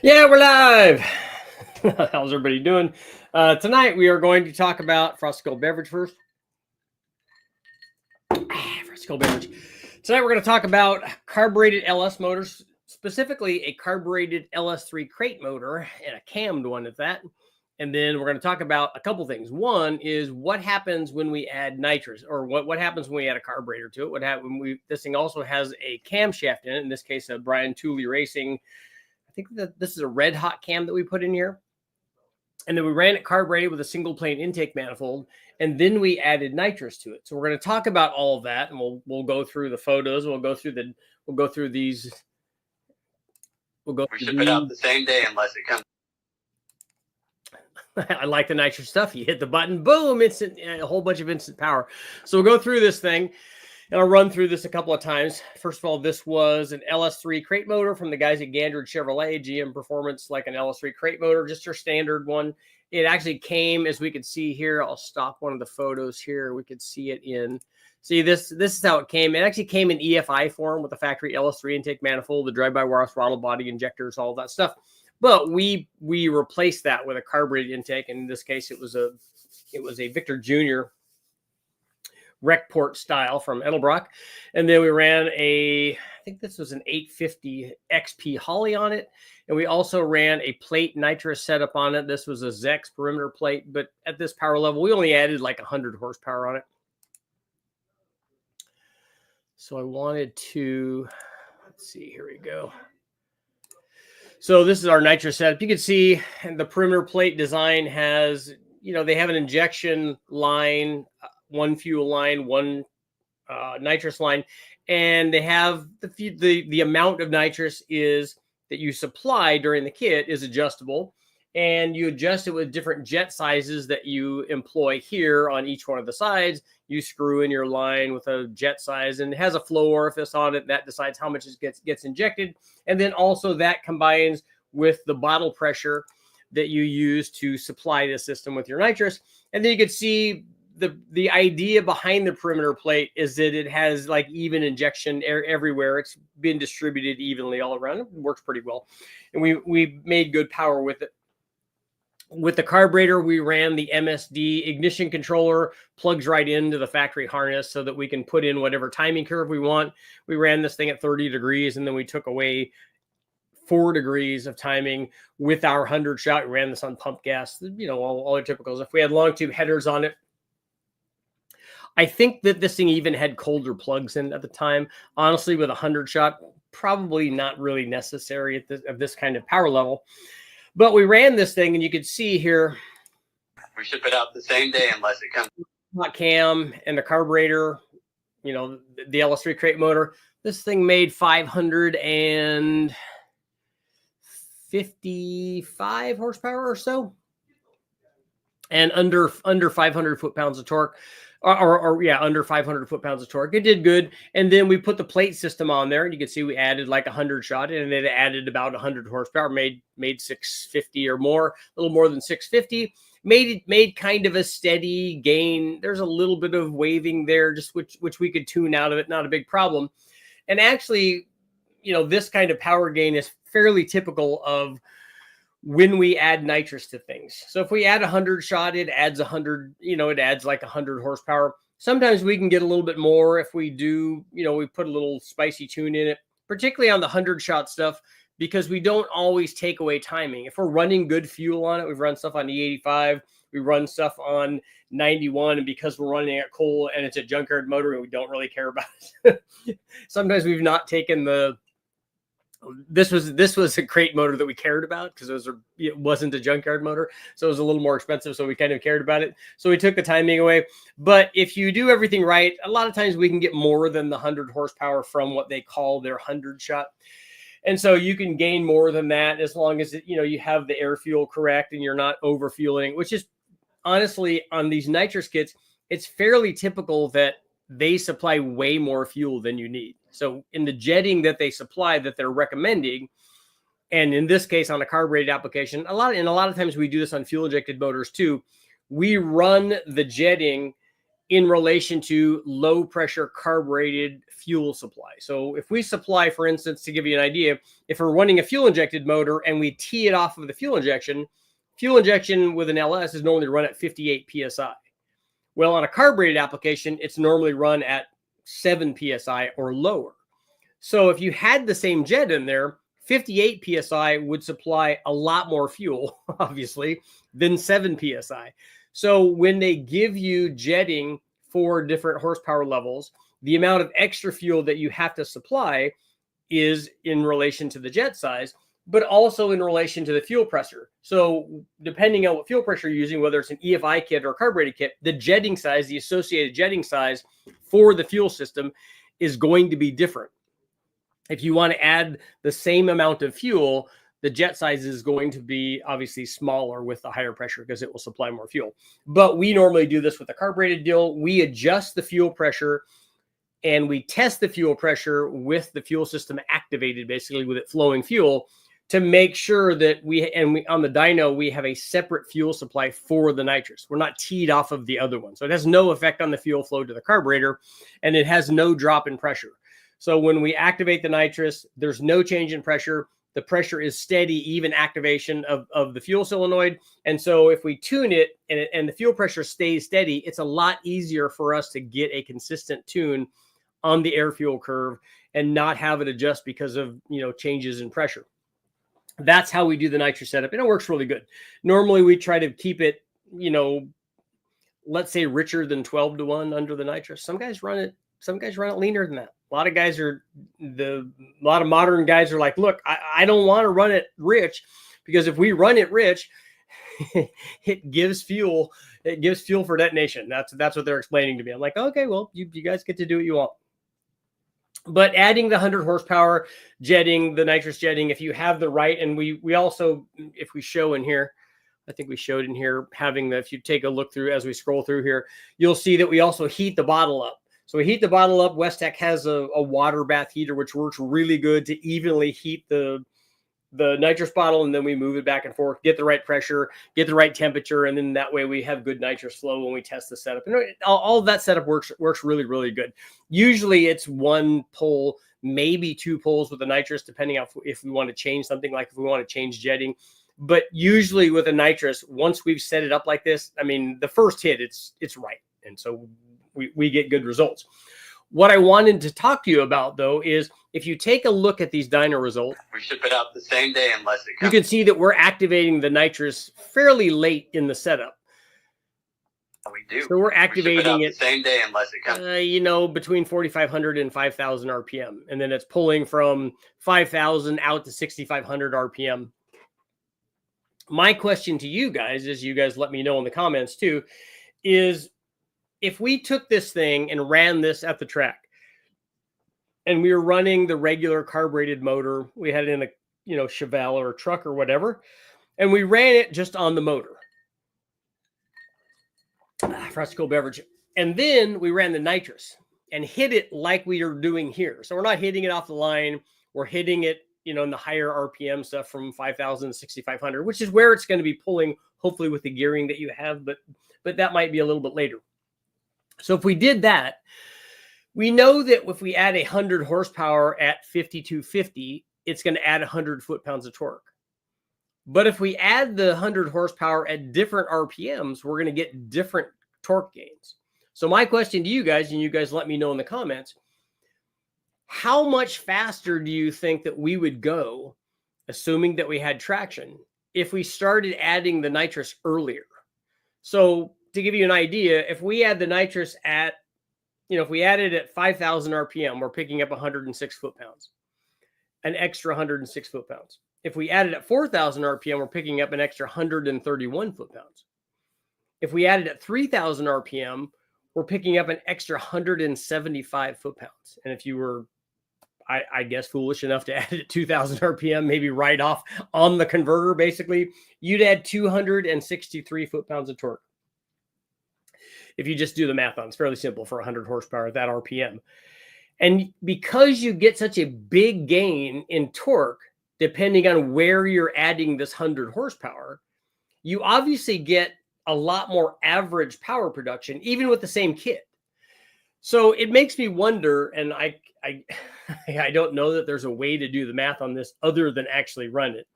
Yeah, we're live. How's everybody doing? Tonight we are going to talk about frosted cold beverage first. Frosted cold beverage. Tonight we're going to talk about carbureted LS motors, specifically a carbureted LS3 crate motor and a cammed one at that. And then we're going to talk about a couple things. One is what happens when we add nitrous, or what happens when we add a carburetor to it. What happens when this thing also has a camshaft in it. In this case, a Brian Tooley Racing. I think that this is a red hot cam that we put in here. And then we ran it carbureted with a single plane intake manifold, and then we added nitrous to it. So we're going to talk about all of that, and we'll go through the photos. We'll go through these. We ship it out the same day unless it comes. I like the nitrous stuff. You hit the button, boom, instant, a whole bunch of instant power. So we'll go through this thing, and I'll run through this a couple of times. First of all, this was an LS3 crate motor from the guys at Gandred Chevrolet, GM Performance, like an LS3 crate motor, just your standard one. It actually came, as we could see here. I'll stop one of the photos here. We could see it in. See, this is how it came. It actually came in EFI form with the factory LS3 intake manifold, the drive-by-wire throttle body injectors, all that stuff. But we replaced that with a carbureted intake. And in this case, it was a Victor Jr. rec port style from Edelbrock. And then we ran I think this was an 850 XP Holly on it. And we also ran a plate nitrous setup on it. This was a Zex perimeter plate, but at this power level, we only added like 100 horsepower on it. So I wanted to, let's see, here we go. So this is our nitrous setup. You can see the perimeter plate design has, they have an injection line, one fuel line, one nitrous line, and they have the amount of nitrous is that you supply during the kit is adjustable, and you adjust it with different jet sizes that you employ here on each one of the sides. You screw in your line with a jet size, and it has a flow orifice on it that decides how much it gets injected, and then also that combines with the bottle pressure that you use to supply the system with your nitrous. And then you can see the idea behind the perimeter plate is that it has like even injection everywhere. It's been distributed evenly all around. It works pretty well. And we made good power with it. With the carburetor, we ran the MSD ignition controller, plugs right into the factory harness so that we can put in whatever timing curve we want. We ran this thing at 30 degrees, and then we took away 4 degrees of timing with our 100 shot. We ran this on pump gas, all the typicals. If we had long tube headers on it, I think that this thing even had colder plugs in at the time. Honestly, with 100 shot, probably not really necessary at this kind of power level. But we ran this thing, and you could see here. We ship it out the same day unless it comes. Hot cam and the carburetor, the LS3 crate motor. This thing made 555 horsepower or so, and under 500 foot-pounds of torque. Under 500 foot-pounds of torque. It did good. And then we put the plate system on there, and you can see we added like 100 shot, and it added about 100 horsepower, made 650 or more, a little more than 650. Made kind of a steady gain. There's a little bit of waving there, just which we could tune out of it, not a big problem. And actually, this kind of power gain is fairly typical of when we add nitrous to things. So if we add 100 shot, it adds 100, it adds like 100 horsepower. Sometimes we can get a little bit more if we do, we put a little spicy tune in it, particularly on the 100 shot stuff, because we don't always take away timing. If we're running good fuel on it, we've run stuff on E85, we run stuff on 91, and because we're running at coal and it's a junkyard motor and we don't really care about it. Sometimes we've not taken this was a crate motor that we cared about because it wasn't a junkyard motor, so it was a little more expensive, so we kind of cared about it, so we took the timing away. But if you do everything right, a lot of times we can get more than the 100 horsepower from what they call their 100 shot, and so you can gain more than that as long as you have the air fuel correct and you're not over fueling, which is honestly on these nitrous kits, it's fairly typical that they supply way more fuel than you need. So in the jetting that they supply, that they're recommending, and in this case on a carbureted application, a lot of times we do this on fuel injected motors too. We run the jetting in relation to low pressure carbureted fuel supply. So if we supply, for instance, to give you an idea, if we're running a fuel injected motor and we tee it off of the fuel injection with an LS is normally run at 58 PSI. Well, on a carbureted application, it's normally run at 7 PSI or lower. So if you had the same jet in there, 58 PSI would supply a lot more fuel, obviously, than 7 PSI. So when they give you jetting for different horsepower levels, the amount of extra fuel that you have to supply is in relation to the jet size, but also in relation to the fuel pressure. So depending on what fuel pressure you're using, whether it's an EFI kit or a carbureted kit, the jetting size, the associated jetting size for the fuel system is going to be different. If you want to add the same amount of fuel, the jet size is going to be obviously smaller with the higher pressure because it will supply more fuel. But we normally do this with a carbureted deal. We adjust the fuel pressure and we test the fuel pressure with the fuel system activated, basically with it flowing fuel, to make sure that we on the dyno, we have a separate fuel supply for the nitrous. We're not teed off of the other one. So it has no effect on the fuel flow to the carburetor, and it has no drop in pressure. So when we activate the nitrous, there's no change in pressure. The pressure is steady, even activation of the fuel solenoid. And so if we tune it and the fuel pressure stays steady, it's a lot easier for us to get a consistent tune on the air fuel curve and not have it adjust because of, changes in pressure. That's how we do the nitrous setup, and it works really good. Normally we try to keep it, let's say richer than 12-to-1 under the nitrous. Some guys run it leaner than that. A lot of modern guys are like, look, I don't want to run it rich, because if we run it rich, it gives fuel for detonation. That's what they're explaining to me. I'm like, okay, well, you guys get to do what you want. But adding the 100 horsepower jetting, the nitrous jetting, if you have the right, and we also, if we show in here, I think we showed in here, if you take a look through as we scroll through here, you'll see that we also heat the bottle up. So we heat the bottle up. Westech has a water bath heater, which works really good to evenly heat the nitrous bottle, and then we move it back and forth, get the right pressure, get the right temperature, and then that way we have good nitrous flow when we test the setup. And all of that setup works really, really good. Usually it's one pull, maybe two pulls with the nitrous, depending on if we want to change something, like if we want to change jetting. But usually with a nitrous, once we've set it up like this, I mean, the first hit, it's right. And so we get good results. What I wanted to talk to you about, though, is if you take a look at these dyno results, we ship it out the same day unless it comes. You can see that we're activating the nitrous fairly late in the setup. We do. So we're activating it the same day unless it comes. Between 4,500 and 5,000 RPM. And then it's pulling from 5,000 out to 6,500 RPM. My question to you guys, as you guys let me know in the comments too, is if we took this thing and ran this at the track, and we were running the regular carbureted motor, we had it in a Chevelle or a truck or whatever, and we ran it just on the motor, frosty cold beverage, and then we ran the nitrous and hit it like we are doing here. So we're not hitting it off the line, we're hitting it in the higher RPM stuff from 5,000 to 6,500, which is where it's going to be pulling, hopefully with the gearing that you have, but that might be a little bit later. So if we did that, we know that if we add 100 horsepower at 5,250, it's going to add 100 foot-pounds of torque. But if we add the 100 horsepower at different RPMs, we're going to get different torque gains. So my question to you guys, and you guys let me know in the comments, how much faster do you think that we would go, assuming that we had traction, if we started adding the nitrous earlier? So to give you an idea, if we add the nitrous at, if we add it at 5,000 RPM, we're picking up 106 foot-pounds, an extra 106 foot-pounds. If we add it at 4,000 RPM, we're picking up an extra 131 foot-pounds. If we add it at 3,000 RPM, we're picking up an extra 175 foot-pounds. And if you were, I guess, foolish enough to add it at 2,000 RPM, maybe right off on the converter, basically, you'd add 263 foot-pounds of torque. If you just do the math on it, it's fairly simple for 100 horsepower at that RPM. And because you get such a big gain in torque, depending on where you're adding this 100 horsepower, you obviously get a lot more average power production, even with the same kit. So it makes me wonder, and I don't know that there's a way to do the math on this other than actually run it.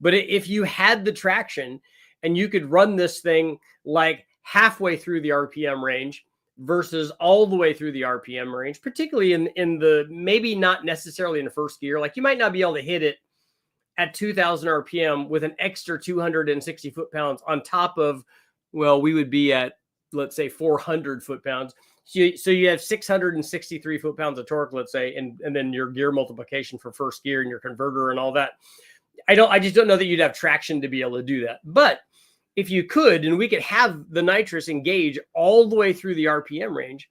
But if you had the traction and you could run this thing like halfway through the RPM range versus all the way through the RPM range, particularly in the, maybe not necessarily in the first gear, like you might not be able to hit it at 2000 RPM with an extra 260 foot-pounds on top of, well, we would be at, let's say, 400 foot-pounds. So you have 663 foot-pounds of torque, let's say, and then your gear multiplication for first gear and your converter and all that. I just don't know that you'd have traction to be able to do that. But if you could, and we could have the nitrous engage all the way through the RPM range,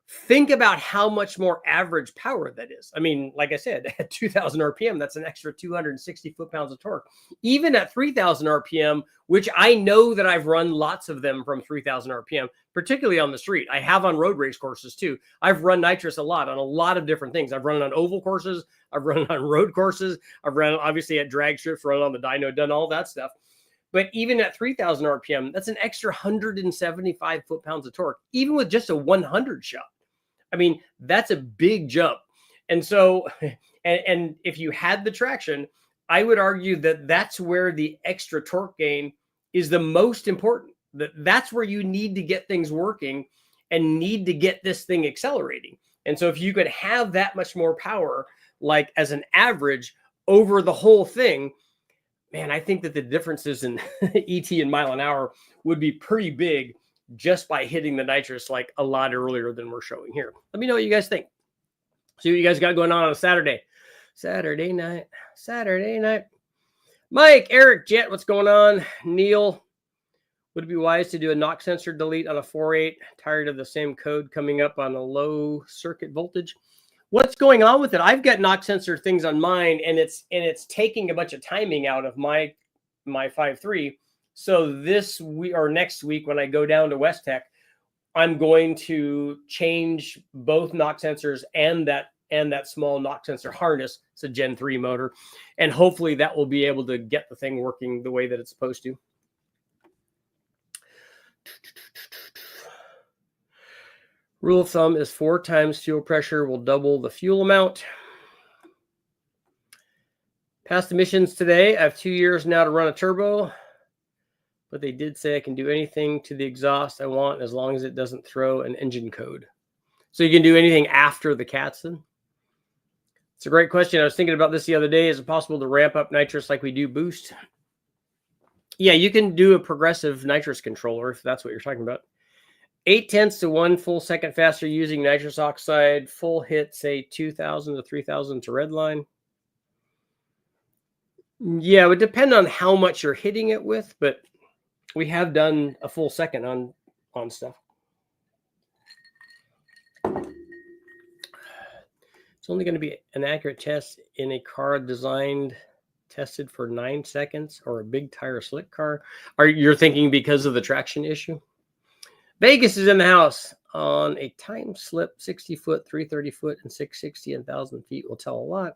think about how much more average power that is. I mean, like I said, at 2000 RPM, that's an extra 260 foot-pounds of torque. Even at 3000 RPM, which I know that I've run lots of them from 3000 RPM, particularly on the street. I have on road race courses too. I've run nitrous a lot on a lot of different things. I've run it on oval courses. I've run it on road courses. I've run it obviously at drag strips, run it on the dyno, done all that stuff. But even at 3000 RPM, that's an extra 175 foot-pounds of torque, even with just a 100 shot. I mean, that's a big jump. And so, and if you had the traction, I would argue that that's where the extra torque gain is the most important. That's where you need to get things working and need to get this thing accelerating. And so if you could have that much more power, like as an average over the whole thing, man, I think that the differences in ET and mile an hour would be pretty big just by hitting the nitrous like a lot earlier than we're showing here. Let me know what you guys think. See what you guys got going on a Saturday night. Mike, Eric, Jet, what's going on? Neil, would it be wise to do a knock sensor delete on a 4.8? Tired of the same code coming up on a low circuit voltage. What's going on with it? I've got knock sensor things on mine, and it's taking a bunch of timing out of my 5.3. So this week or next week, when I go down to West Tech, I'm going to change both knock sensors and that small knock sensor harness. It's a Gen 3 motor, and hopefully that will be able to get the thing working the way that it's supposed to. Rule of thumb is 4 times fuel pressure will double the fuel amount. Passed emissions today. I have 2 years now to run a turbo, but they did say I can do anything to the exhaust I want as long as it doesn't throw an engine code. So you can do anything after the cats then? It's a great question. I was thinking about this the other day. Is it possible to ramp up nitrous like we do boost? Yeah, you can do a progressive nitrous controller if that's what you're talking about. 0.8 to 1 full second faster using nitrous oxide. Full hit, say 2,000 to 3,000 to redline. Yeah, it would depend on how much you're hitting it with, but we have done a full second on stuff. It's only going to be an accurate test in a car tested for 9 seconds or a big tire slick car. You're thinking because of the traction issue? Vegas is in the house on a time slip, 60 foot, 330 foot, and 660 and 1,000 feet will tell a lot.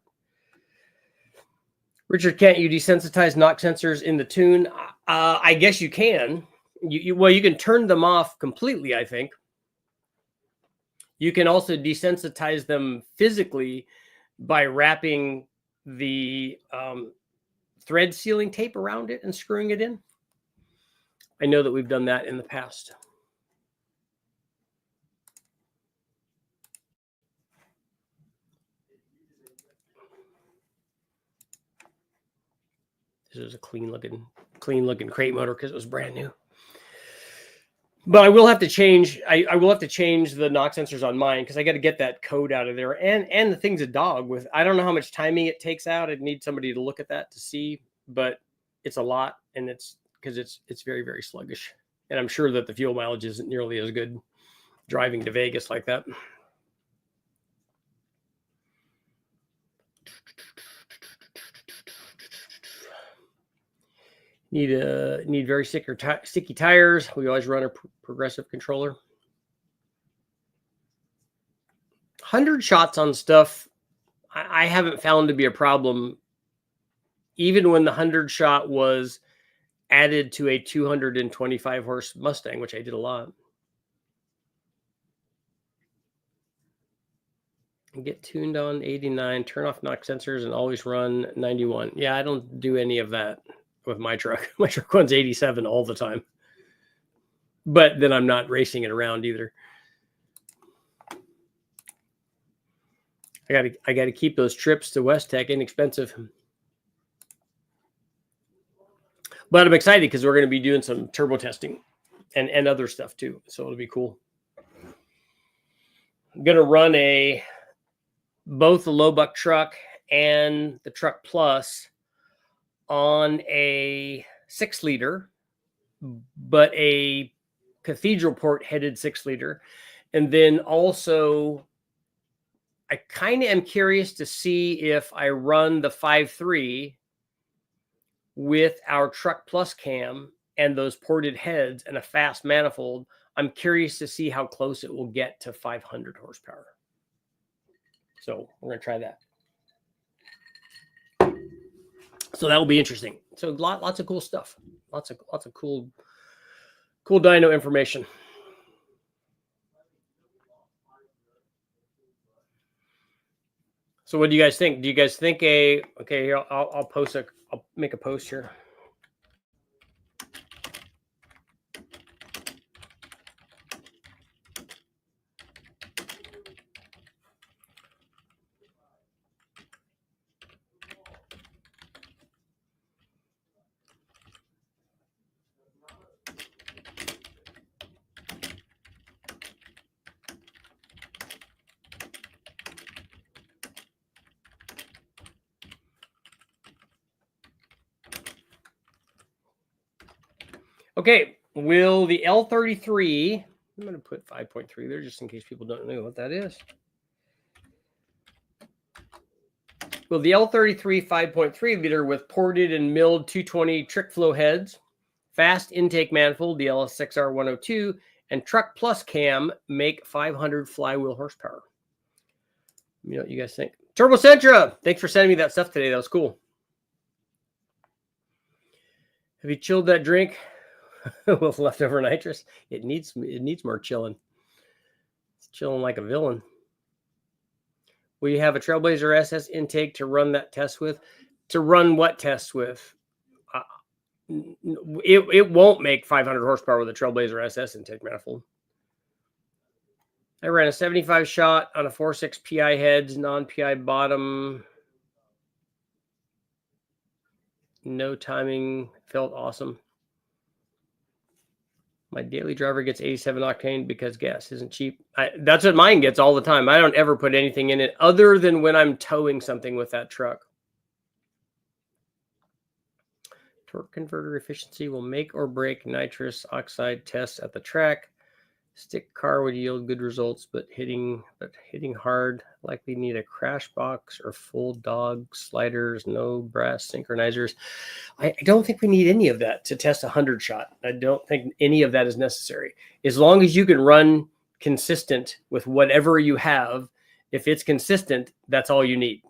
Richard, can't you desensitize knock sensors in the tune? I guess you can. Well, you can turn them off completely, I think. You can also desensitize them physically by wrapping the thread sealing tape around it and screwing it in. I know that we've done that in the past. This is a clean looking crate motor because it was brand new. But I will have to change. I will have to change the knock sensors on mine because I got to get that code out of there. And the thing's a dog with. I don't know how much timing it takes out. I'd need somebody to look at that to see. But it's a lot, and it's because it's very, very sluggish. And I'm sure that the fuel mileage isn't nearly as good driving to Vegas like that. Need very sticky tires. We always run a progressive controller. 100 shots on stuff, I haven't found to be a problem. Even when the 100 shot was added to a 225 horse Mustang, which I did a lot. Get tuned on 89, turn off knock sensors, and always run 91. Yeah, I don't do any of that with my truck. My truck runs 87 all the time. But then I'm not racing it around either. I gotta keep those trips to West Tech inexpensive. But I'm excited because we're going to be doing some turbo testing and other stuff too. So it'll be cool. I'm going to run both the low buck truck and the truck plus on a 6-liter, but a cathedral port headed 6-liter. And then also I kind of am curious to see if I run the 5.3 with our truck plus cam and those ported heads and a fast manifold. I'm curious to see how close it will get to 500 horsepower. So we're going to try that. So that will be interesting. So lots of cool stuff. Lots of cool dyno information. So what do you guys think? Do you guys think okay, here, I'll make a post here. Okay, will the L33, I'm going to put 5.3 there just in case people don't know what that is. Will the L33 5.3 liter with ported and milled 220 trick flow heads, fast intake manifold, the LS6R 102, and truck plus cam make 500 flywheel horsepower? You know what you guys think? Turbo Centra, thanks for sending me that stuff today. That was cool. Have you chilled that drink with leftover nitrous? It needs more chilling. It's chilling like a villain. Will you have a Trailblazer SS intake to run that test with? To run what test with? It won't make 500 horsepower with a Trailblazer SS intake manifold. I ran a 75 shot on a 4.6 PI heads, non-PI bottom. No timing. Felt awesome. My daily driver gets 87 octane because gas isn't cheap. That's what mine gets all the time. I don't ever put anything in it other than when I'm towing something with that truck. Torque converter efficiency will make or break nitrous oxide tests at the track. Stick car would yield good results, but hitting hard likely need a crash box or full dog sliders, no brass synchronizers. I don't think we need any of that to test a 100 shot. I don't think any of that is necessary. As long as you can run consistent with whatever you have, if it's consistent, that's all you need.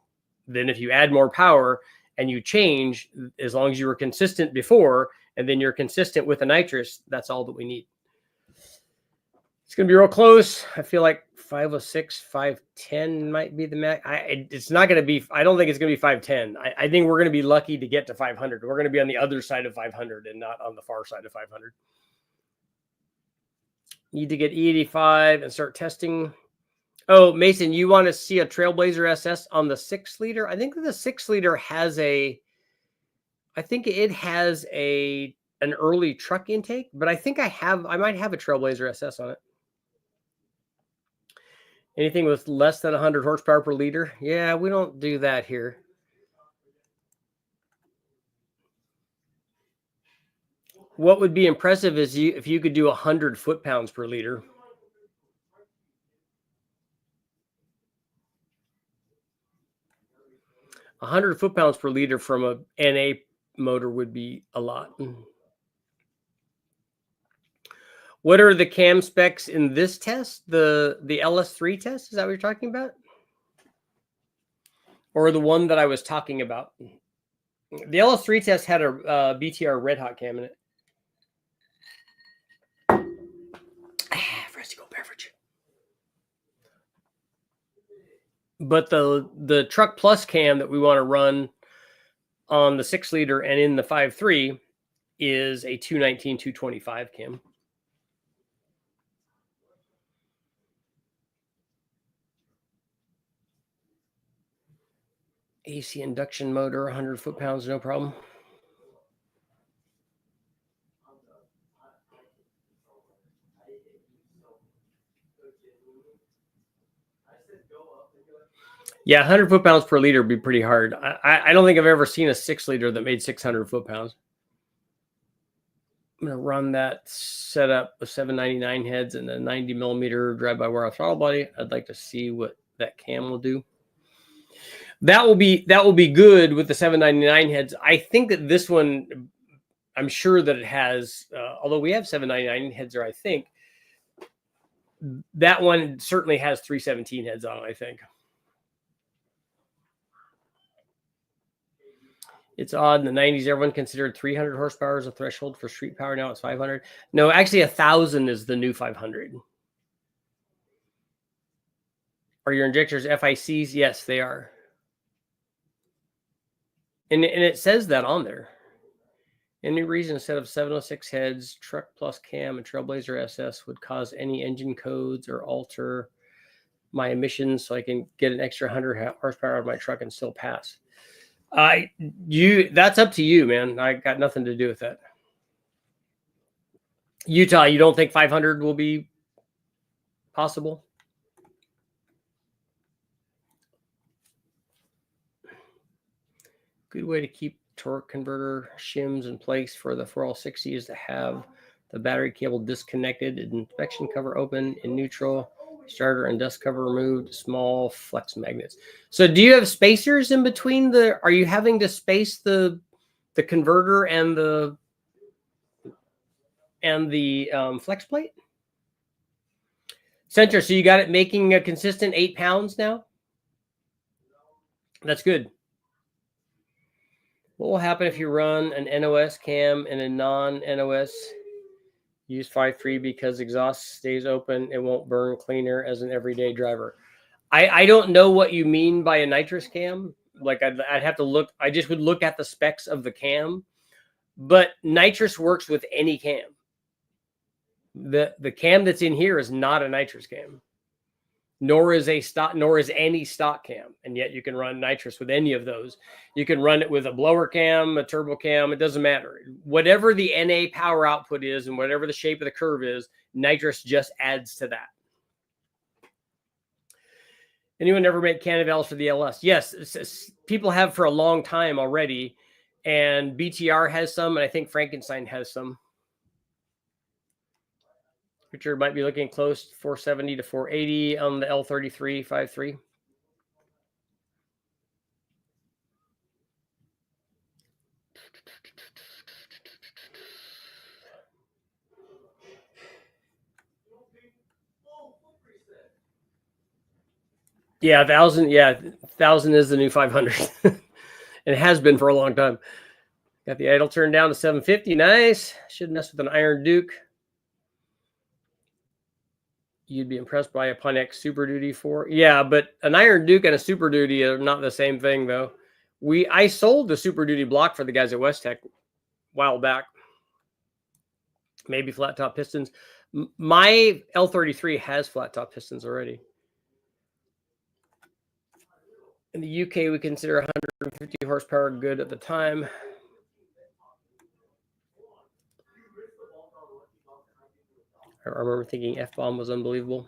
Then if you add more power and you change, as long as you were consistent before, and then you're consistent with the nitrous, that's all that we need. It's going to be real close. I feel like 506, 510 might be the max. It's not going to be, I don't think it's going to be 510. I think we're going to be lucky to get to 500. We're going to be on the other side of 500 and not on the far side of 500. Need to get E85 and start testing. Oh, Mason, you want to see a Trailblazer SS on the 6-liter? I think the 6-liter has an early truck intake, but I think I might have a Trailblazer SS on it. Anything with less than 100 horsepower per liter? Yeah, we don't do that here. What would be impressive is if you could do 100 foot-pounds per liter. A 100 foot-pounds per liter from a NA motor would be a lot. What are the cam specs in this test? The LS3 test? Is that what you're talking about? Or the one that I was talking about? The LS3 test had a BTR Red Hot cam in it. But the Truck Plus cam that we want to run on the 6-liter and in the 5.3 is a 219, 225 cam. AC induction motor, 100 foot-pounds, no problem. Yeah, 100 foot-pounds per liter would be pretty hard. I don't think I've ever seen a 6-liter that made 600 foot-pounds. I'm going to run that setup with 799 heads and a 90 millimeter drive-by-wire throttle body. I'd like to see what that cam will do. That will be good with the 799 heads. I think that this one, I'm sure that it has, although we have 799 heads there, I think that one certainly has 317 heads on it, I think. It's odd. In the 90s, everyone considered 300 horsepower as a threshold for street power. Now it's 500. No, actually 1,000 is the new 500. Are your injectors FICs? Yes, they are. And it says that on there. Any reason instead of 706 heads, Truck Plus cam and Trailblazer SS would cause any engine codes or alter my emissions so I can get an extra 100 horsepower out of my truck and still pass? That's up to you, man. I got nothing to do with that. Utah, you don't think 500 will be possible? Good way to keep torque converter shims in place for the 4L60 is to have the battery cable disconnected, inspection cover open in neutral, starter and dust cover removed, small flex magnets. So do you have spacers in between are you having to space the converter and the flex plate? Center, so you got it making a consistent 8 pounds now? That's good. What will happen if you run an NOS cam and a non-NOS? Use 5.3 because exhaust stays open. It won't burn cleaner as an everyday driver. I don't know what you mean by a nitrous cam. Like I'd have to look. I just would look at the specs of the cam. But nitrous works with any cam. The cam that's in here is not a nitrous cam. Nor is any stock cam, and yet you can run nitrous with any of those. You can run it with a blower cam, a turbo cam, it doesn't matter. Whatever the NA power output is and whatever the shape of the curve is, nitrous just adds to that. Anyone ever make cannon valves for the LS? Yes, people have for a long time already, and BTR has some, and I think Frankenstein has some. Richard might be looking close to 470 to 480 on the L33 5.3. Yeah, 1,000. Yeah, 1,000 is the new 500. And it has been for a long time. Got the idle turned down to 750. Nice. Should mess with an Iron Duke. You'd be impressed by a Pontiac Super Duty 4. Yeah, but an Iron Duke and a Super Duty are not the same thing, though. I sold the Super Duty block for the guys at West Tech a while back. Maybe flat top pistons. My L33 has flat top pistons already. In the UK, we consider 150 horsepower good at the time. I remember thinking F-bomb was unbelievable.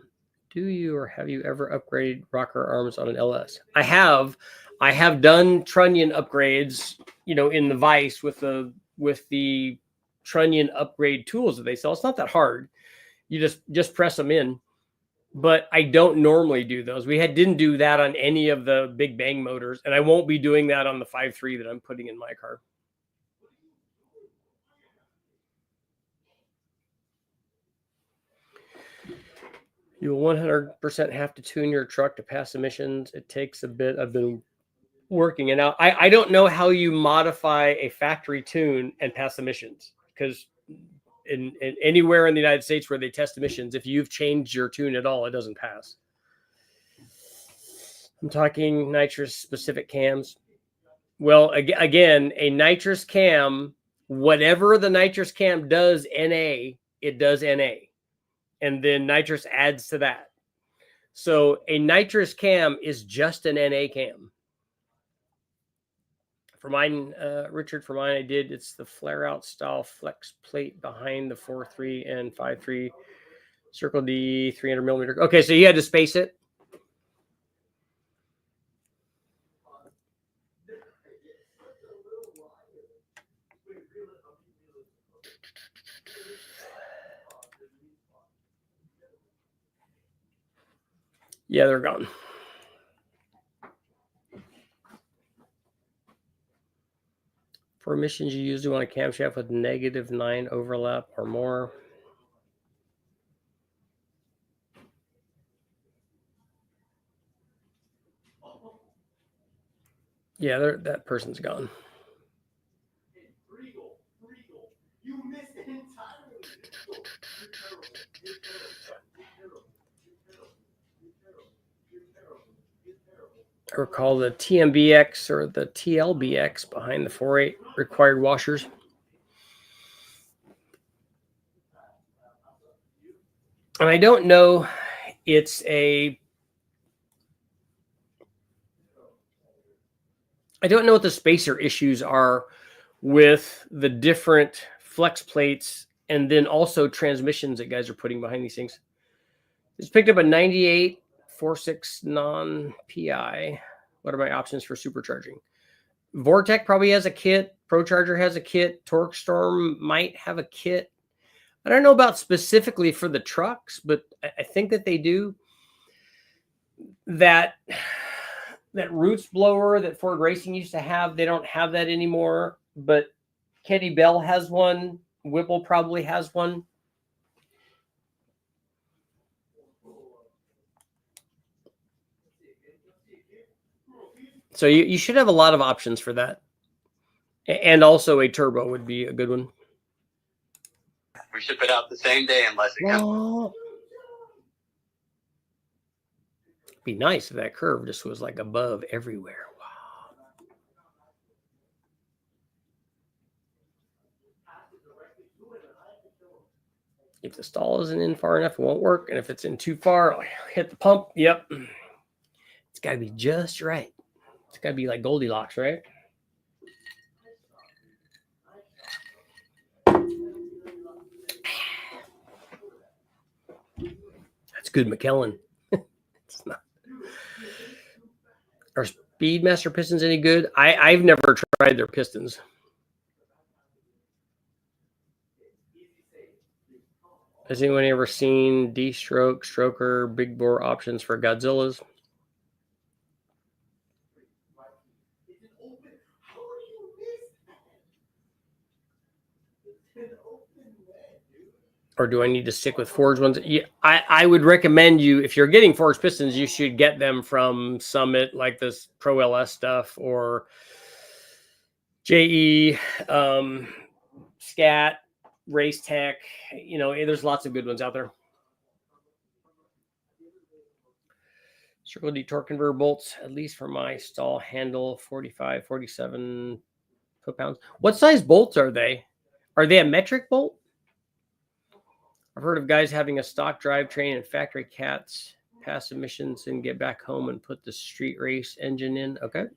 Do you or have you ever upgraded rocker arms on an LS? I have. I have done trunnion upgrades, in the Vice with the trunnion upgrade tools that they sell. It's not that hard. You just press them in. But I don't normally do those. We didn't do that on any of the Big Bang motors, and I won't be doing that on the 5.3 that I'm putting in my car. You will 100% have to tune your truck to pass emissions. It takes a bit. I've been working it out. I don't know how you modify a factory tune and pass emissions, because in anywhere in the United States where they test emissions, if you've changed your tune at all, it doesn't pass. I'm talking nitrous specific cams. Well, again, a nitrous cam, whatever the nitrous cam does NA, it does NA. And then nitrous adds to that. So a nitrous cam is just an NA cam. For mine, Richard, for mine, it's the flare out style flex plate behind the 4.3 and 5.3 Circle D 300 millimeter. Okay, so you had to space it. Yeah, they're gone. For emissions, you usually want a camshaft with -9 overlap or more. Yeah, that person's gone. I recall the TMBX or the TLBX behind the 4.8 required washers. And I don't know, I don't know what the spacer issues are with the different flex plates and then also transmissions that guys are putting behind these things. It's picked up a 98 4.6 non-PI. What are my options for supercharging? Vortec probably has a kit. ProCharger has a kit. Torque Storm might have a kit. I don't know about specifically for the trucks, but I think that they do. That Roots blower that Ford Racing used to have, they don't have that anymore. But Kenny Bell has one. Whipple probably has one. So you should have a lot of options for that. And also a turbo would be a good one. We ship it out the same day unless it comes. It'd be nice if that curve just was like above everywhere. Wow. If the stall isn't in far enough, it won't work. And if it's in too far, I'll hit the pump. Yep. It's got to be just right. It's got to be like Goldilocks, right? That's good, McKellen. It's not. Are Speedmaster pistons any good? I've never tried their pistons. Has anyone ever seen D-stroke, stroker, big bore options for Godzillas? Or do I need to stick with forged ones? Yeah, I would recommend you, if you're getting forged pistons, you should get them from Summit, like this Pro LS stuff, or JE, Scat, Race Tech. You know, there's lots of good ones out there. Circle D torque converter bolts, at least for my stall handle, 45, 47 foot-pounds. What size bolts are they? Are they a metric bolt? I've heard of guys having a stock drivetrain and factory cats pass emissions and get back home and put the street race engine in. Okay.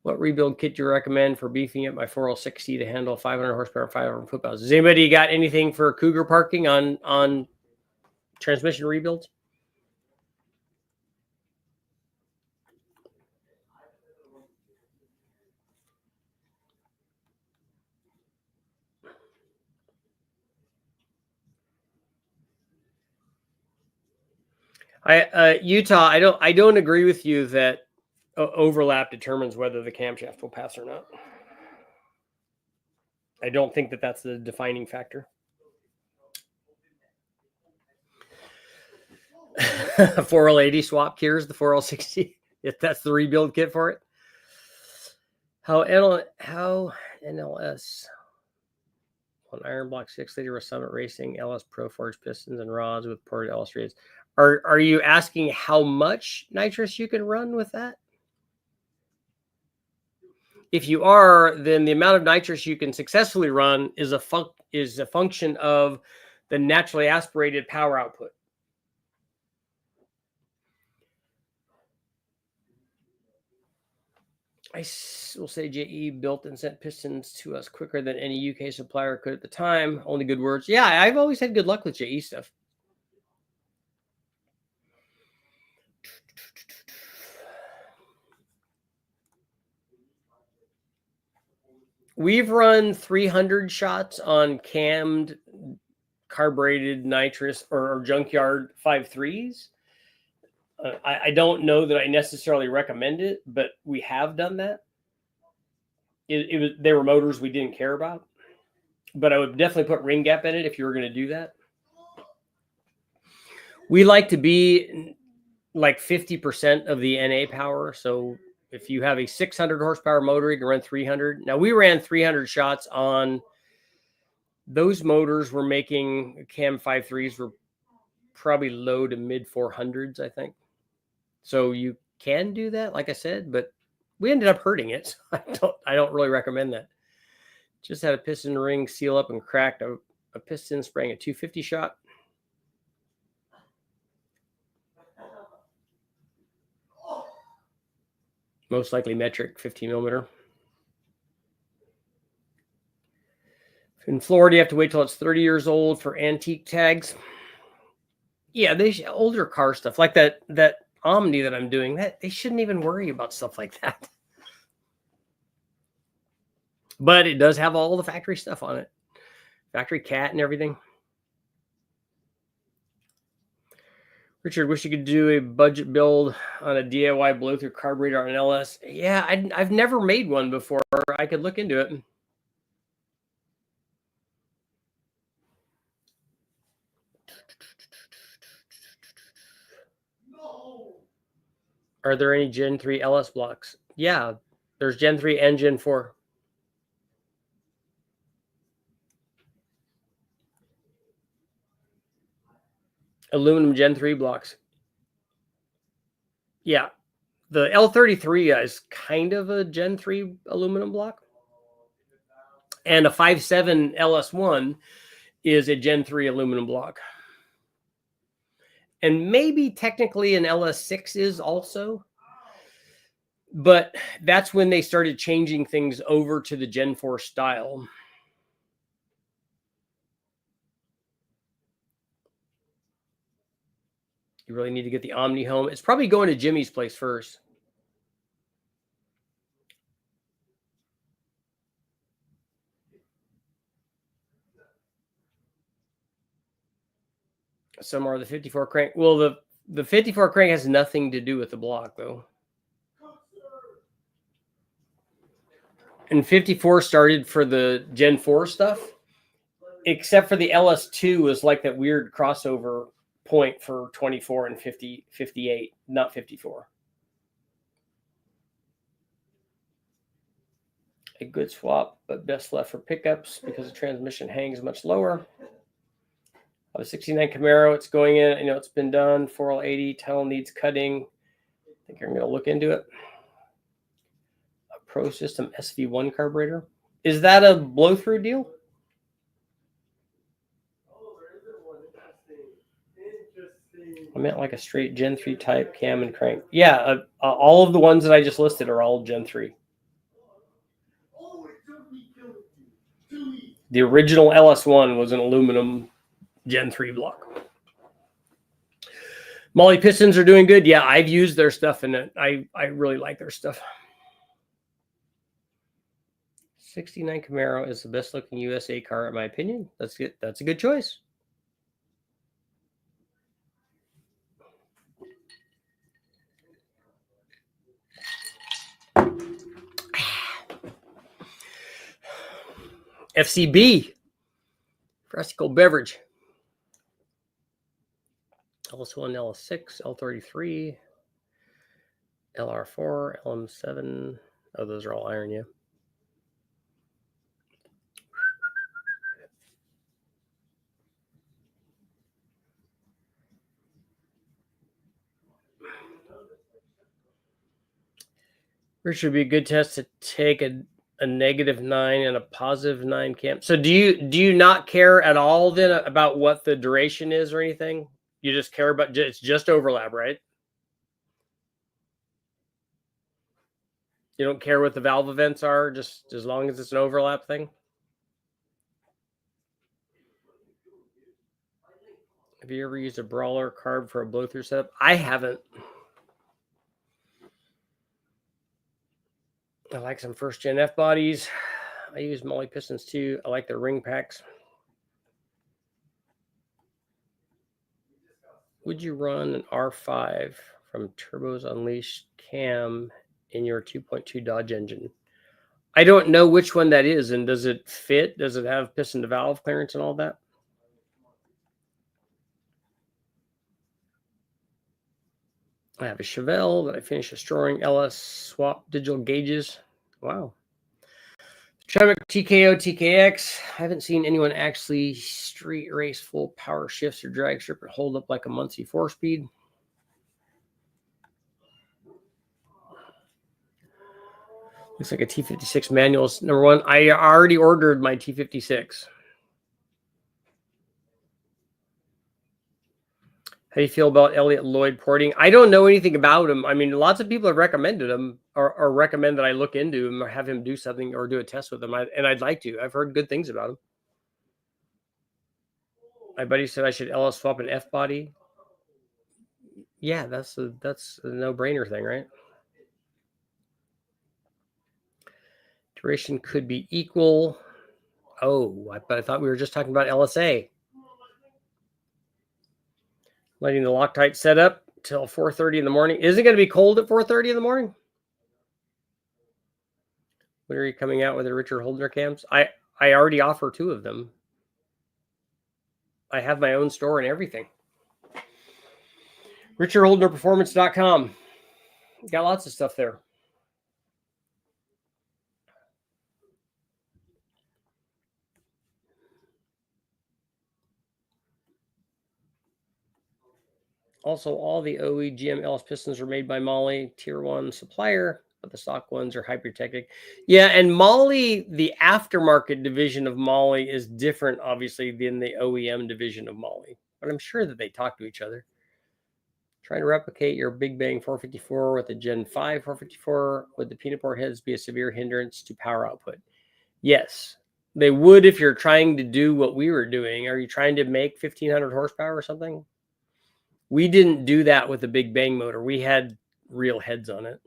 What rebuild kit do you recommend for beefing up my 4L60 to handle 500 horsepower, 500 foot-pounds? Has anybody got anything for Cougar parking on transmission rebuilds? Utah, I don't agree with you that overlap determines whether the camshaft will pass or not. I don't think that that's the defining factor. 4L80 swap cures the 4L60 if that's the rebuild kit for it. How NLS on iron block 6 liter with Summit Racing LS Pro forged pistons and rods with ported LS3s. Are you asking how much nitrous you can run with that? If you are, then the amount of nitrous you can successfully run is a function of the naturally aspirated power output. I will say JE built and sent pistons to us quicker than any UK supplier could at the time. Only good words. Yeah, I've always had good luck with JE stuff. We've run 300 shots on cammed carbureted nitrous or junkyard 5.3s. I don't know that I necessarily recommend it, but we have done that. They were motors we didn't care about, but I would definitely put ring gap in it if you were going to do that. We like to be like 50% of the NA power. So if you have a 600 horsepower motor, you can run 300. Now we ran 300 shots on those motors. We're making cam 5.3s were probably low to mid 400s, I think. So you can do that, like I said, but we ended up hurting it. So I don't really recommend that. Just had a piston ring seal up and cracked a piston spraying a 250 shot. Most likely metric 15 millimeter. In Florida, you have to wait till it's 30 years old for antique tags. Yeah, older car stuff like that Omni that I'm doing, that they shouldn't even worry about stuff like that. But it does have all the factory stuff on it. Factory cat and everything. Richard, wish you could do a budget build on a DIY blow-through carburetor on an LS. Yeah, I've never made one before. I could look into it. Are there any Gen 3 LS blocks? Yeah, there's Gen 3 and Gen 4. Aluminum Gen 3 blocks. Yeah, the L33 is kind of a Gen 3 aluminum block. And a 5.7 LS1 is a Gen 3 aluminum block. And maybe technically an LS6 is also. But that's when they started changing things over to the Gen 4 style. You really need to get the Omni home. It's probably going to Jimmy's place first. Some are the 54 crank. Well, the 54 crank has nothing to do with the block, though. And 54 started for the Gen 4 stuff, except for the LS2 was like that weird crossover point for 24 and 58, not 54. A good swap, but best left for pickups because the transmission hangs much lower. A 69 Camaro, it's going in. You know, it's been done. 4L80 tunnel needs cutting. I think I'm going to look into it. A Pro System SV1 carburetor. Is that a blow-through deal? I meant like a straight Gen 3 type cam and crank. Yeah, all of the ones that I just listed are all Gen 3. The original LS1 was an aluminum Gen 3 block. Molly Pistons are doing good. Yeah, I've used their stuff in it. I really like their stuff. 69 Camaro is the best looking USA car in my opinion. That's good. That's a good choice. FCB, Fresco Beverage. LS1, LS6, L33, LR4, LM7. Oh, those are all iron, yeah. Which would be a good test to take a -9 and a +9 cam. So do you not care at all then about what the duration is or anything? You just care about it's just overlap, right? You don't care what the valve events are, just as long as it's an overlap thing? Have you ever used a brawler carb for a blow-through setup? I haven't. I like some first-gen F bodies. I use Molly pistons too. I like their ring packs. Would you run an R5 from Turbos Unleashed cam in your 2.2 Dodge engine? I don't know which one that is, and does it fit? Does it have piston to valve clearance and all that? I have a Chevelle that I finished destroying. LS swap digital gauges. Wow. Tremec TKO TKX. I haven't seen anyone actually street race full power shifts or drag strip and hold up like a Muncie 4-speed. Looks like a T56 manual is number one. I already ordered my T56. How do you feel about Elliott Lloyd porting? I don't know anything about him. I mean, lots of people have recommended him or recommend that I look into him or have him do something or do a test with him. And I'd like to. I've heard good things about him. My buddy said I should LS swap an F body. Yeah, that's a no-brainer thing, right? Duration could be equal. Oh, but I thought we were just talking about LSA. Letting the Loctite set up till 4:30 in the morning. Is it going to be cold at 4:30 in the morning? When are you coming out with the Richard Holdner cams? I already offer 2 of them. I have my own store and everything. RichardHoldnerPerformance.com. Got lots of stuff there. Also, all the OE GM LS pistons are made by Molly, tier 1 supplier, but the stock ones are hypertechnic. Yeah, and Molly, the aftermarket division of Molly is different, obviously, than the OEM division of Molly. But I'm sure that they talk to each other. Trying to replicate your Big Bang 454 with a Gen 5 454 would the peanut board heads be a severe hindrance to power output? Yes, they would if you're trying to do what we were doing. Are you trying to make 1,500 horsepower or something? We didn't do that with the Big Bang motor. We had real heads on it.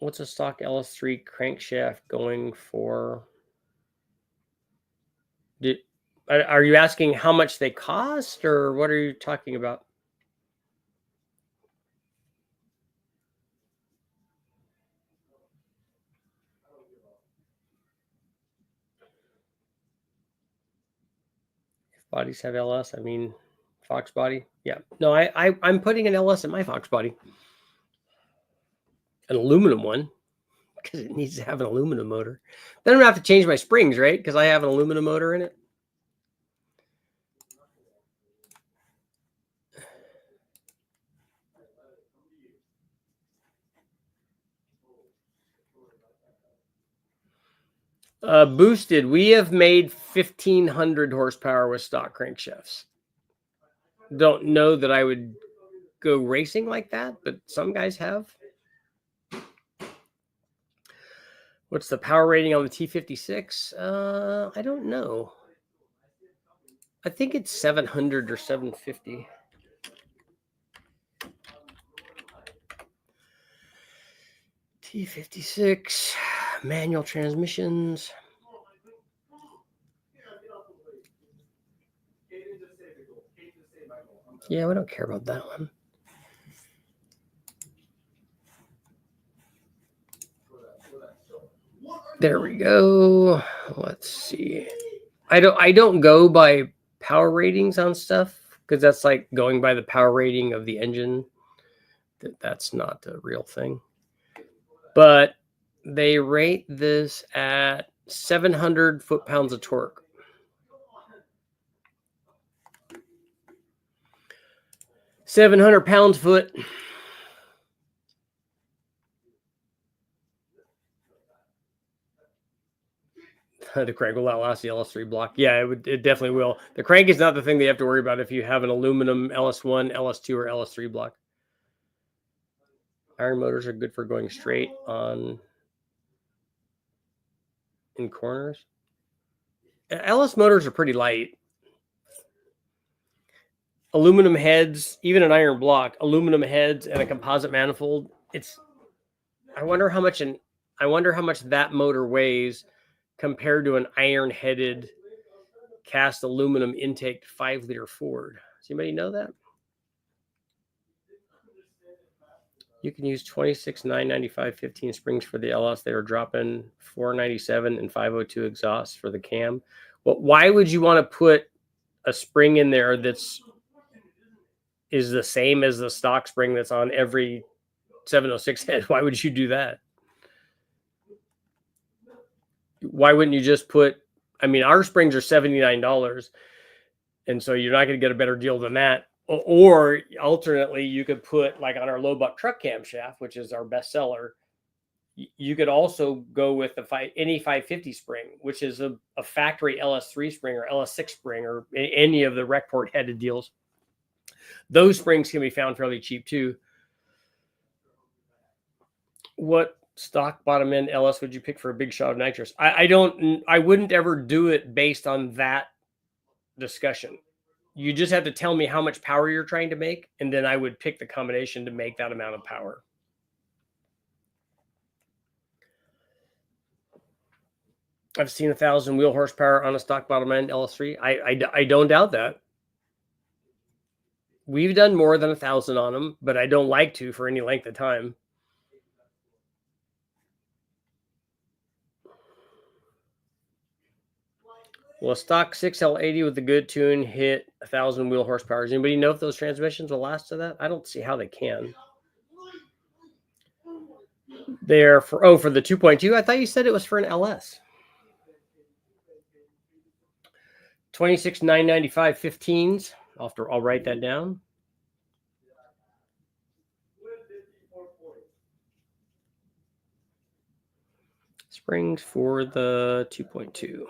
What's a stock LS3 crankshaft going for? Are you asking how much they cost, or what are you talking about? If bodies have LS, I mean Fox body. Yeah. No, I'm putting an LS in my Fox body. An aluminum one, because it needs to have an aluminum motor. Then I'm gonna have to change my springs, right? Because I have an aluminum motor in it. Boosted, we have made 1,500 horsepower with stock crankshafts. Don't know that I would go racing like that, but some guys have. What's the power rating on the T56? I don't know. I think it's 700 or 750. T56 manual transmissions. Yeah, we don't care about that one. There we go. Let's see. I don't go by power ratings on stuff because that's like going by the power rating of the engine. That's not a real thing. But they rate this at 700 foot-pounds of torque. 700 pounds-foot. The crank will outlast the LS3 block. Yeah, it definitely will. The crank is not the thing they have to worry about if you have an aluminum LS1, LS2, or LS3 block. Iron motors are good for going straight on in corners. LS motors are pretty light. Aluminum heads, even an iron block, aluminum heads and a composite manifold. I wonder how much that motor weighs compared to an iron-headed cast aluminum intake 5-liter Ford. Does anybody know that? You can use 26 995 15 springs for the LS. They are dropping 497 and 502 exhausts for the cam. Well, why would you want to put a spring in there is the same as the stock spring that's on every 706 head? Why would you do that? Why wouldn't you just put, I mean, our springs are $79, and so you're not going to get a better deal than that. Or alternately, you could put, like on our low buck truck camshaft, which is our best seller, you could also go with any 550 spring, which is a factory LS3 spring or LS6 spring or any of the Recport headed deals. Those springs can be found fairly cheap too. What stock bottom end LS would you pick for a big shot of nitrous? I wouldn't ever do it based on that discussion. You just have to tell me how much power you're trying to make, and then I would pick the combination to make that amount of power. I've seen 1,000 wheel horsepower on a stock bottom end LS3. I don't doubt that. We've done more than 1,000 on them, but I don't like to for any length of time. Will a stock 6L80 with a good tune hit 1,000 wheel horsepower? Does anybody know if those transmissions will last to that? I don't see how they can. They're for the 2.2. I thought you said it was for an LS. 26 995 15s. I'll write that down. Springs for the 2.2.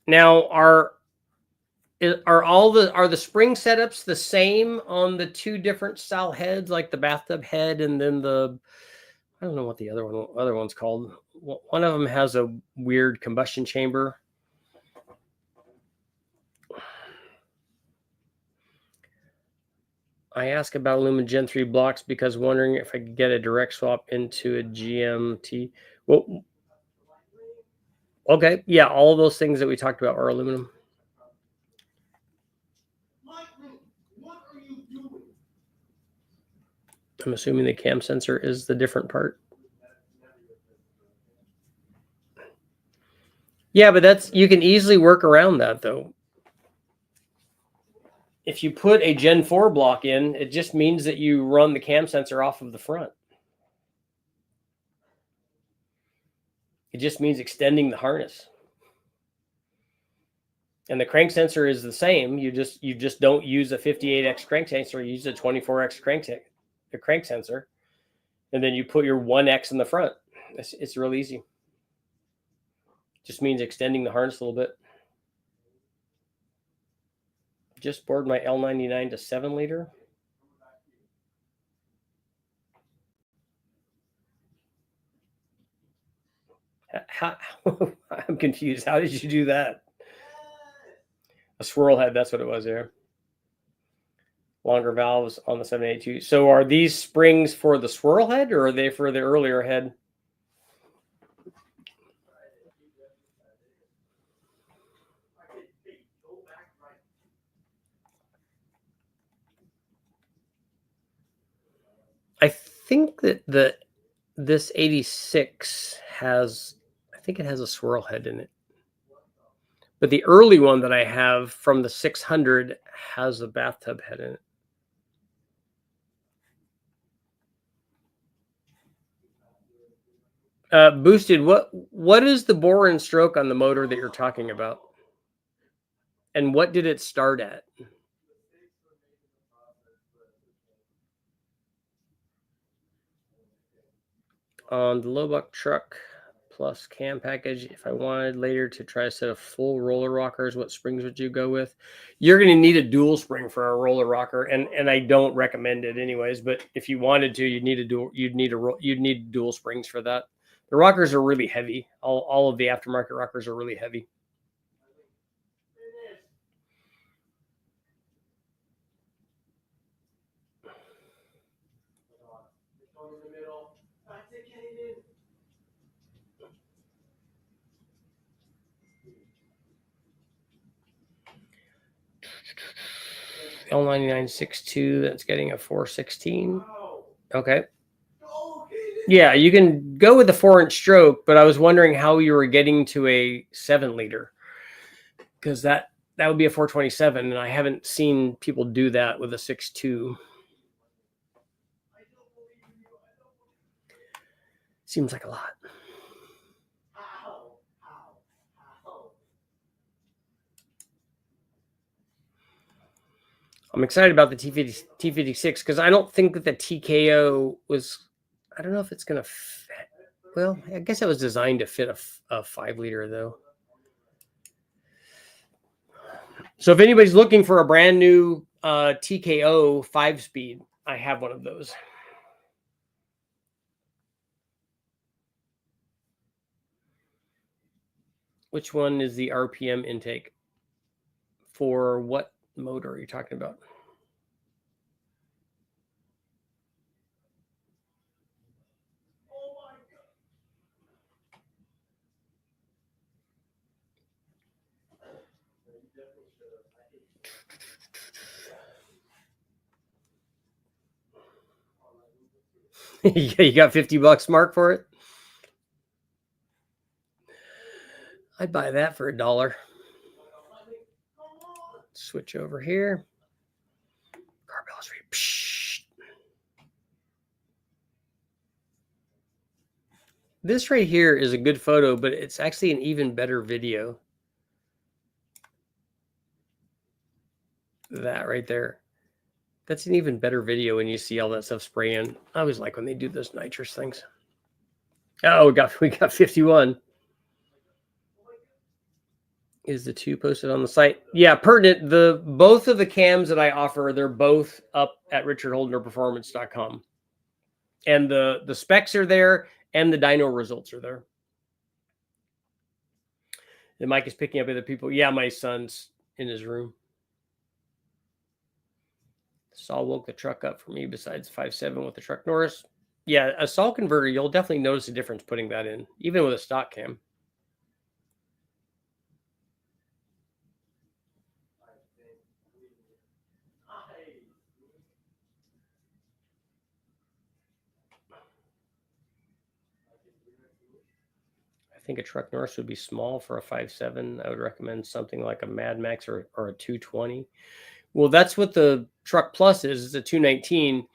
Now, are the spring setups the same on the two different style heads, like the bathtub head and then I don't know what the other one's called. One of them has a weird combustion chamber. I ask about aluminum Gen 3 blocks because wondering if I could get a direct swap into a GMT. Well, okay, yeah, all of those things that we talked about are aluminum. I'm assuming the cam sensor is the different part. Yeah, but you can easily work around that though. If you put a Gen 4 block in, it just means that you run the cam sensor off of the front. It just means extending the harness. And the crank sensor is the same. You just don't use a 58X crank sensor. You use a 24X crank sensor. And then you put your 1X in the front. It's real easy. Just means extending the harness a little bit. Just bored my L99 to 7-liter. I'm confused. How did you do that? A swirl head, that's what it was there. Longer valves on the 782. So are these springs for the swirl head or are they for the earlier head? I think that this 86 has, I think it has a swirl head in it. But the early one that I have from the 600 has a bathtub head in it. Boosted, what is the bore and stroke on the motor that you're talking about? And what did it start at? on the low buck truck plus cam package. If I wanted later to try a set of full roller rockers, what springs would you go with? You're going to need a dual spring for a roller rocker, and I don't recommend it anyways. But if you wanted to, you'd need dual springs for that. The rockers are really heavy. All of the aftermarket rockers are really heavy. L9962, that's getting a 416. Okay. Yeah, you can go with the 4-inch stroke, but I was wondering how you were getting to a 7-liter, because that would be a 427, and I haven't seen people do that with a 6.2. Seems like a lot. I'm excited about the T56 because I don't think that the TKO was, I don't know if it's going to fit. Well, I guess it was designed to fit a 5-liter though. So if anybody's looking for a brand new TKO 5-speed, I have one of those. Which one is the RPM intake? For what motor are you talking about? Yeah, you got $50, Mark, for it? I'd buy that for $1. Switch over here. Carb LS3. This right here is a good photo, but it's actually an even better video. That right there. That's an even better video when you see all that stuff spraying. I always like when they do those nitrous things. Oh, we got 51. Is the 2 posted on the site? Yeah, pertinent. Both of the cams that I offer, they're both up at richardholdenerperformance.com. And the specs are there and the dyno results are there. The mic is picking up other people. Yeah, my son's in his room. Saw woke the truck up for me besides 5.7 with the truck Norris. Yeah, a saw converter, you'll definitely notice a difference putting that in, even with a stock cam. I think a truck Norris would be small for a 5.7. I would recommend something like a Mad Max or a 220. Well, that's what the truck plus is. It's a 219.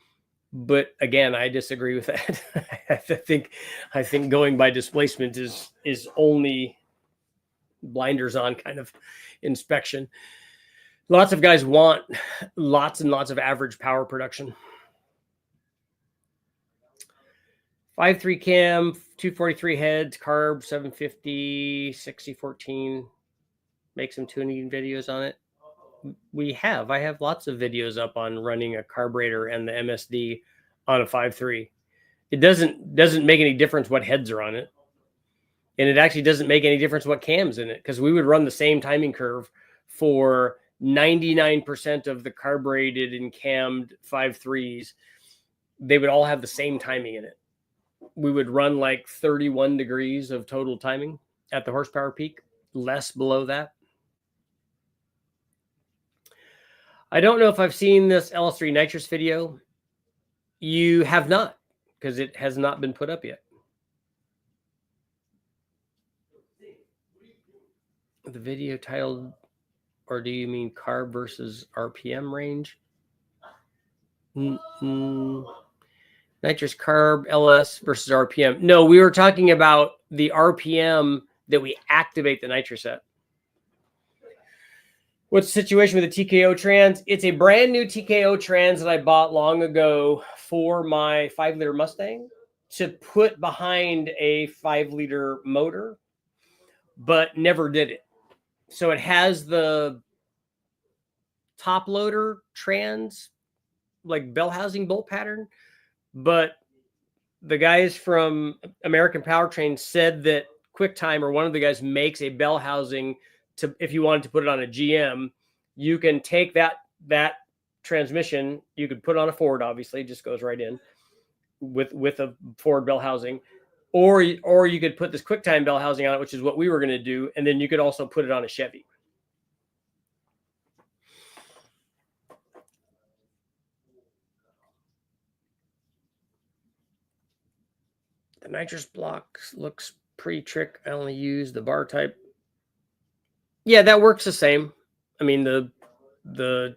But again, I disagree with that. I think going by displacement is only blinders on kind of inspection. Lots of guys want lots and lots of average power production. 5.3 cam, 243 heads, carb, 750, 6014. Make some tuning videos on it. I have lots of videos up on running a carburetor and the MSD on a 5.3. It doesn't make any difference what heads are on it. And it actually doesn't make any difference what cam's in it, because we would run the same timing curve for 99% of the carbureted and cammed 5.3s. They would all have the same timing in it. We would run like 31 degrees of total timing at the horsepower peak, less below that. I don't know if I've seen this LS3 Nitrous video. You have not, because it has not been put up yet. The video titled, or do you mean carb versus RPM range? Nitrous carb LS versus RPM. No, we were talking about the RPM that we activate the nitrous at. What's the situation with the TKO trans? It's a brand new TKO trans that I bought long ago for my 5-liter Mustang. to put behind a 5-liter motor, but never did it. So it has the top loader trans, like bell housing bolt pattern, but the guys from American Powertrain said that QuickTime, or one of the guys, makes a bell housing to, if you wanted to put it on a GM, you can take that transmission, you could put it on a Ford, obviously, it just goes right in with a Ford bell housing, or you could put this QuickTime bell housing on it, which is what we were going to do, and then you could also put it on a Chevy. The nitrous block looks pretty trick. I only use the bar type. Yeah, that works the same. I mean, the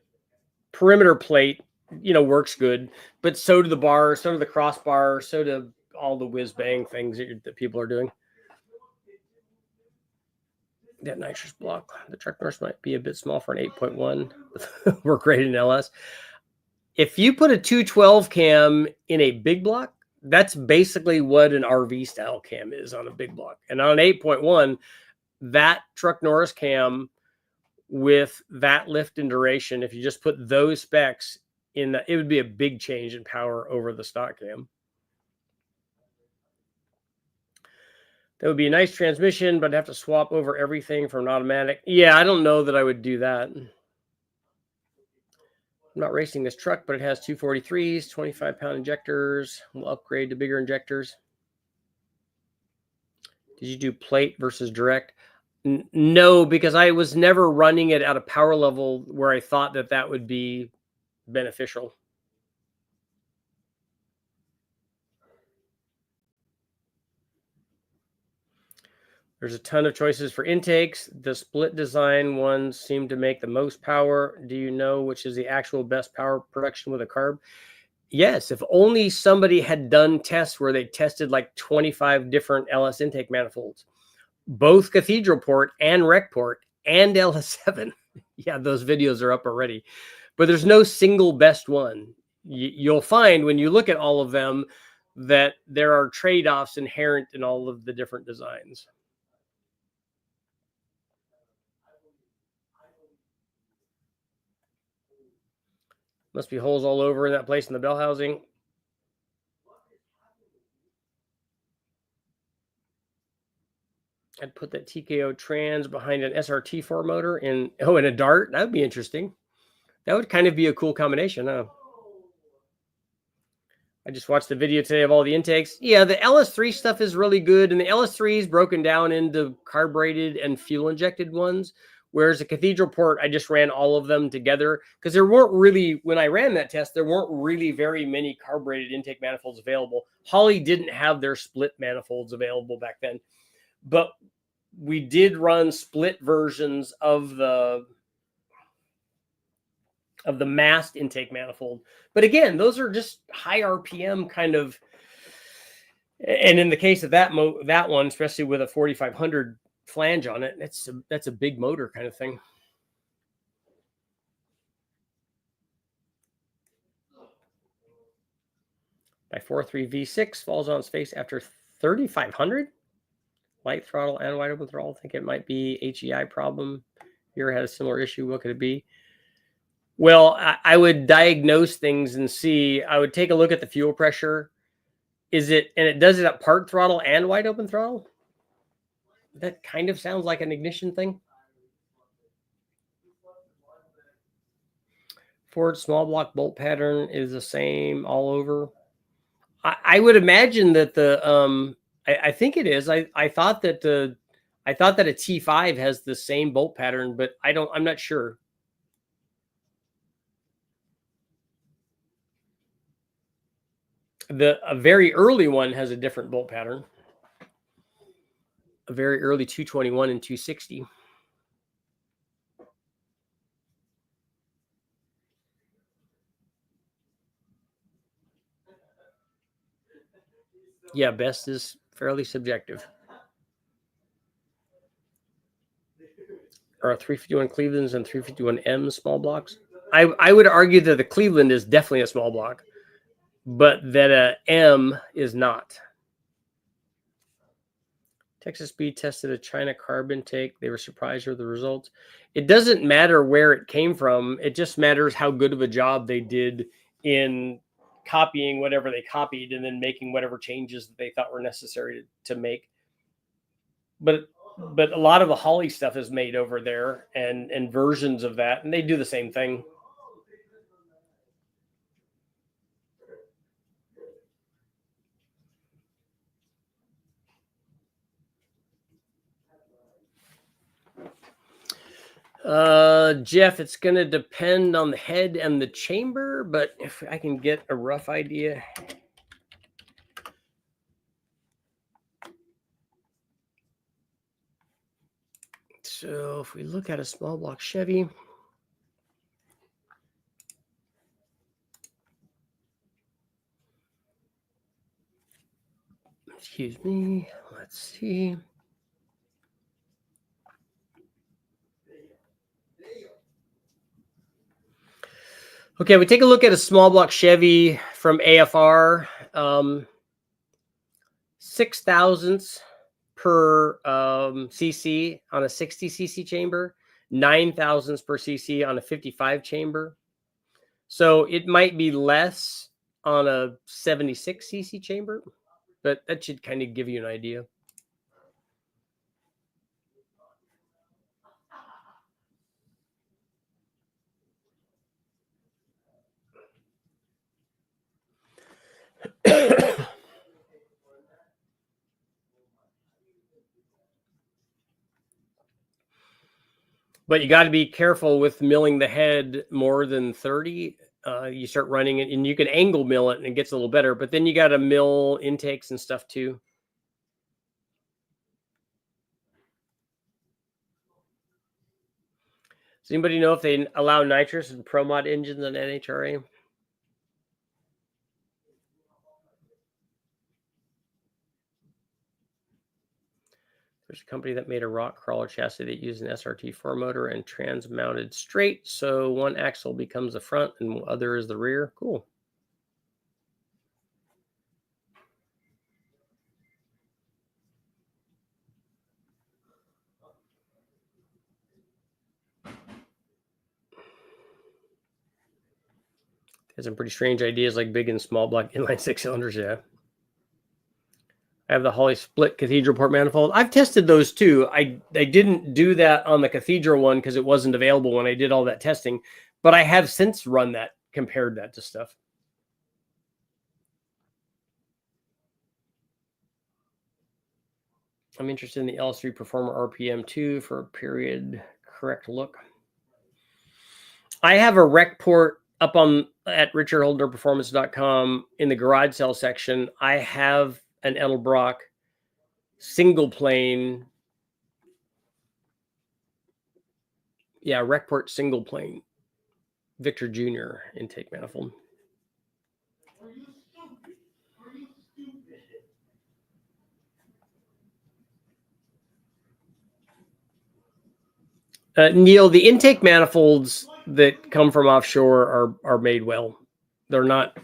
perimeter plate, works good, but so do the bar, so do the crossbar, so do all the whiz bang things that people are doing. That nitrous block, the truck nurse might be a bit small for an 8.1 work rate in LS. If you put a 212 cam in a big block, that's basically what an RV style cam is on a big block. And on an 8.1, that truck Norris cam with that lift and duration, if you just put those specs in, it would be a big change in power over the stock cam. That would be a nice transmission, but I'd have to swap over everything from an automatic. Yeah, I don't know that I would do that. I'm not racing this truck, but it has 243s, 25-pound injectors. We'll upgrade to bigger injectors. Did you do plate versus direct? No, because I was never running it at a power level where I thought that would be beneficial. There's a ton of choices for intakes. The split design ones seem to make the most power. Do you know which is the actual best power production with a carb? Yes, if only somebody had done tests where they tested like 25 different LS intake manifolds, both cathedral port and rec port and LS7. Yeah, those videos are up already. But there's no single best one. You'll find when you look at all of them that there are trade-offs inherent in all of the different designs. Must be holes all over in that place in the bell housing. I'd put that TKO trans behind an SRT4 motor in a Dart. That would be interesting. That would kind of be a cool combination, huh? I just watched the video today of all the intakes. Yeah, the LS3 stuff is really good, and the LS3 is broken down into carbureted and fuel-injected ones, whereas the cathedral port, I just ran all of them together because there weren't really, when I ran that test, there weren't really very many carbureted intake manifolds available. Holley didn't have their split manifolds available back then, but we did run split versions of the mast intake manifold. But again, those are just high RPM kind of. And in the case of that one, especially with a 4500 flange on it, that's a big motor kind of thing. My 4.3 V6 falls on its face after 3500. Light throttle and wide open throttle. I think it might be HEI problem. Here had a similar issue. What could it be? Well, I would diagnose things and see. I would take a look at the fuel pressure. And it does it at part throttle and wide open throttle? That kind of sounds like an ignition thing. Ford small block bolt pattern is the same all over. I would imagine that I think it is. I thought that a T5 has the same bolt pattern, but I'm not sure. A very early one has a different bolt pattern. A very early 221 and 260. Yeah, best is fairly subjective. Are 351 Clevelands and 351 M small blocks? I would argue that the Cleveland is definitely a small block, but that a M is not. Texas Speed tested a China carb intake. They were surprised with the results. It doesn't matter where it came from. It just matters how good of a job they did in copying whatever they copied and then making whatever changes that they thought were necessary to make. But a lot of the Holly stuff is made over there and versions of that, and they do the same thing. Jeff, it's going to depend on the head and the chamber, but if I can get a rough idea. So if we look at a small block Chevy, excuse me, let's see. Okay, we take a look at a small block Chevy from AFR, 6 thousandths per cc on a 60 cc chamber, 9 thousandths per cc on a 55 chamber. So it might be less on a 76 cc chamber, but that should kind of give you an idea. But you got to be careful with milling the head more than 30. You start running it, and you can angle mill it, and it gets a little better. But then you got to mill intakes and stuff too. Does anybody know if they allow nitrous and pro mod engines on NHRA? There's a company that made a rock crawler chassis that used an SRT4 motor and trans-mounted straight, so one axle becomes the front and the other is the rear. Cool. Has some pretty strange ideas like big and small block inline 6 cylinders. Yeah. I have the Holly split cathedral port manifold. I've tested those too. I didn't do that on the cathedral one because it wasn't available when I did all that testing, but I have since run that, compared that to stuff. I'm interested in the LS3 Performer RPM 2 for a period correct look. I have a rec port up on at richardholderperformance.com in the garage sale section. I have an Edelbrock single plane. Yeah, rec port single plane. Victor Jr. intake manifold. Neil, the intake manifolds that come from offshore are made well. They're not.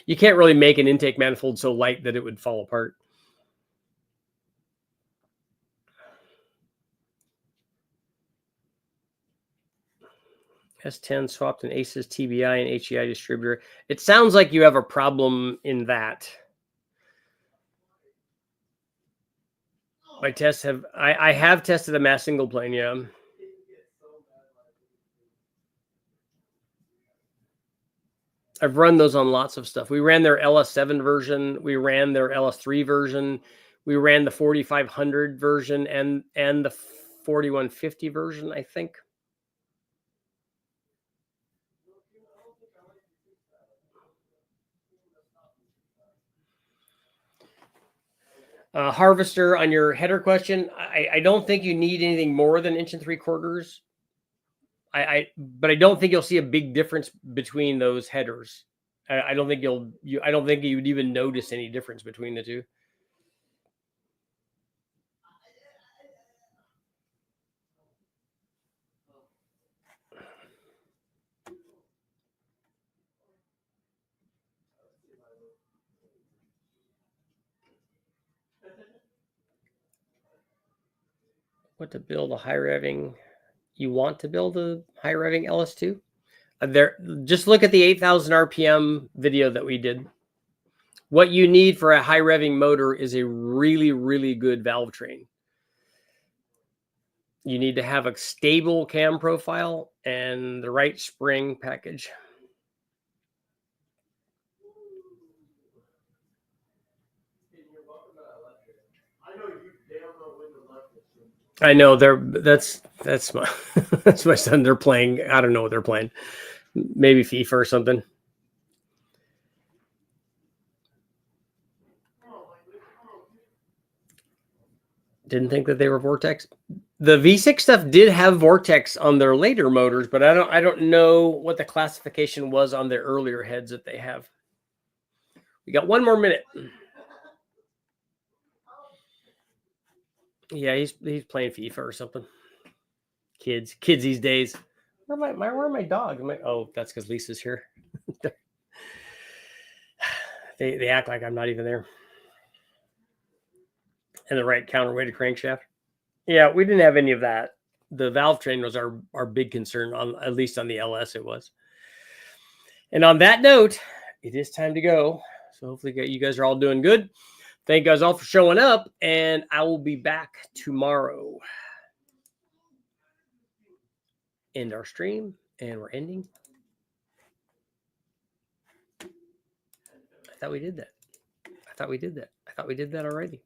You can't really make an intake manifold so light that it would fall apart. S10 swapped an ACES TBI and HEI distributor. It sounds like you have a problem in that. My tests have. I have tested a mass single plane. Yeah. I've run those on lots of stuff. We ran their LS7 version. We ran their LS3 version. We ran the 4500 version and the 4150 version, I think. Harvester, on your header question, I don't think you need anything more than 1 3/4 inches. But I don't think you'll see a big difference between those headers. I don't think I don't think you would even notice any difference between the two. what to build a high revving. You want to build a high revving LS2? There, just look at the 8,000 RPM video that we did. What you need for a high revving motor is a really, really good valve train. You need to have a stable cam profile and the right spring package. I know that's my that's my son. They're playing. I don't know what they're playing. Maybe FIFA or something. Didn't think that they were Vortex. The V6 stuff did have Vortex on their later motors, but I don't know what the classification was on their earlier heads that they have. We got one more minute. Yeah, he's playing FIFA or something. Kids these days. Where are my dogs? Oh, that's because Lisa's here. they act like I'm not even there. And the right counterweighted crankshaft. Yeah, we didn't have any of that. The valve train was our big concern, on at least on the LS it was. And on that note, it is time to go. So hopefully you guys are all doing good. Thank you guys all for showing up, and I will be back tomorrow. End our stream, and we're ending. I thought we did that. I thought we did that already.